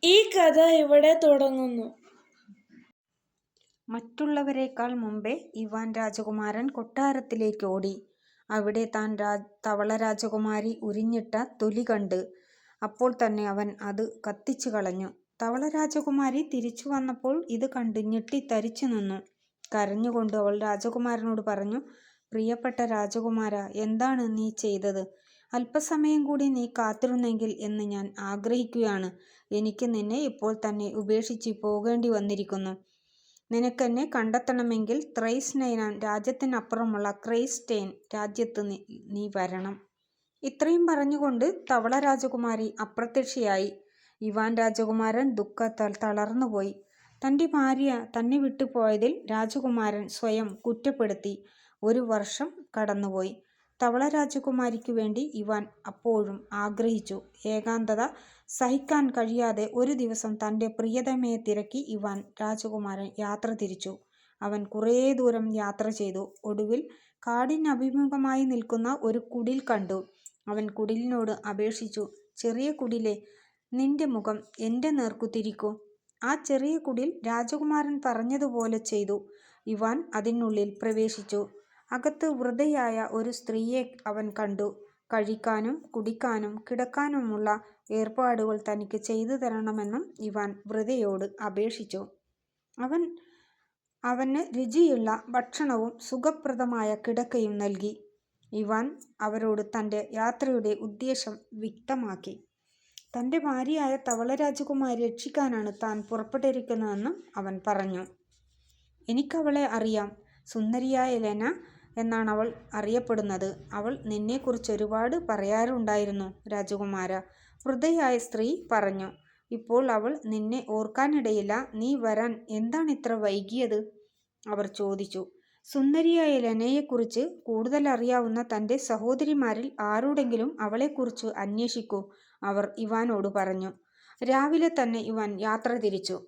ഈ കഥ ഇവിടെ തുടങ്ങുന്നു. മറ്റുള്ളവരെക്കാൾ മുമ്പേ ഇവാൻ രാജകുമാരൻ കൊട്ടാരത്തിലേക്ക് ഓടി. അവിടെ താൻ തവള രാജകുമാരി ഉരിഞ്ഞിട്ട തൊലി കണ്ട്. അപ്പോൾ തന്നെ അവൻ അത് കത്തിച്ചു കളഞ്ഞു. തവള രാജകുമാരി തിരിച്ചു വന്നപ്പോൾ ഇത് കണ്ട് ഞെട്ടിത്തരിച്ചു നിന്നു. കരഞ്ഞുകൊണ്ട് അവൾ രാജകുമാരനോട് പറഞ്ഞു, പ്രിയപ്പെട്ട രാജകുമാര, എന്താണ് നീ ചെയ്തത്? അല്പസമയം കൂടി നീ കാത്തിരുന്നെങ്കിൽ എന്ന് ഞാൻ ആഗ്രഹിക്കുകയാണ്. എനിക്ക് നിന്നെ ഇപ്പോൾ തന്നെ ഉപേക്ഷിച്ച് പോകേണ്ടി വന്നിരിക്കുന്നു. നിനക്കെന്നെ കണ്ടെത്തണമെങ്കിൽ ത്രൈസ്നൈനാൻ രാജ്യത്തിനപ്പുറമുള്ള ക്രൈസ്റ്റേൻ രാജ്യത്ത് നീ വരണം. ഇത്രയും പറഞ്ഞുകൊണ്ട് തവള രാജകുമാരി അപ്രത്യക്ഷയായി. ഇവാൻ രാജകുമാരൻ ദുഃഖത്താൽ തളർന്നുപോയി. തൻ്റെ ഭാര്യ തന്നെ വിട്ടുപോയതിൽ രാജകുമാരൻ സ്വയം കുറ്റപ്പെടുത്തി. 1 വർഷം കടന്നുപോയി. തവള രാജകുമാരിക്ക് വേണ്ടി ഇവാൻ അപ്പോഴും ആഗ്രഹിച്ചു. ഏകാന്തത സഹിക്കാൻ കഴിയാതെ ഒരു ദിവസം തൻ്റെ പ്രിയതമയെ തിരക്കി ഇവാൻ രാജകുമാരൻ യാത്ര തിരിച്ചു. അവൻ കുറേ ദൂരം യാത്ര ചെയ്തു. ഒടുവിൽ കാടിനഭിമുഖമായി നിൽക്കുന്ന ഒരു കുടിൽ കണ്ടു. അവൻ കുടിലിനോട് അപേക്ഷിച്ചു, ചെറിയ കുടിലെ, നിന്റെ മുഖം എൻ്റെ നേർക്കു തിരിക്കൂ. ആ ചെറിയ കുടിൽ രാജകുമാരൻ പറഞ്ഞതുപോലെ ചെയ്തു. ഇവാൻ അതിനുള്ളിൽ പ്രവേശിച്ചു. അകത്ത് വൃദ്ധയായ ഒരു സ്ത്രീയെ അവൻ കണ്ടു. കഴിക്കാനും കുടിക്കാനും കിടക്കാനുമുള്ള ഏർപ്പാടുകൾ തനിക്ക് ചെയ്തു തരണമെന്നും ഇവാൻ വൃദ്ധയോട് അപേക്ഷിച്ചു. അവന് രുചിയുള്ള ഭക്ഷണവും സുഖപ്രദമായ കിടക്കയും നൽകി. ഇവാൻ അവരോട് തൻ്റെ യാത്രയുടെ ഉദ്ദേശം വ്യക്തമാക്കി. തൻ്റെ ഭാര്യയായ തവള രാജകുമാരി രക്ഷിക്കാനാണ് താൻ പുറപ്പെട്ടിരിക്കുന്നതെന്നും അവൻ പറഞ്ഞു. എനിക്കവളെ അറിയാം. സുന്ദരിയായ ലെന എന്നാണ് അവൾ അറിയപ്പെടുന്നത്. അവൾ നിന്നെക്കുറിച്ച് ഒരുപാട് പറയാറുണ്ടായിരുന്നു രാജകുമാര, വൃദ്ധയായ സ്ത്രീ പറഞ്ഞു. ഇപ്പോൾ അവൾ നിന്നെ ഓർക്കാനിടയില്ല. നീ വരാൻ എന്താണിത്ര വൈകിയത്? അവർ ചോദിച്ചു. സുന്ദരിയായ ലെനയെക്കുറിച്ച് കൂടുതൽ അറിയാവുന്ന തൻ്റെ സഹോദരിമാരിൽ ആരോടെങ്കിലും അവളെക്കുറിച്ച് അന്വേഷിക്കൂ, അവർ ഇവാനോട് പറഞ്ഞു. രാവിലെ തന്നെ ഇവാൻ യാത്ര തിരിച്ചു.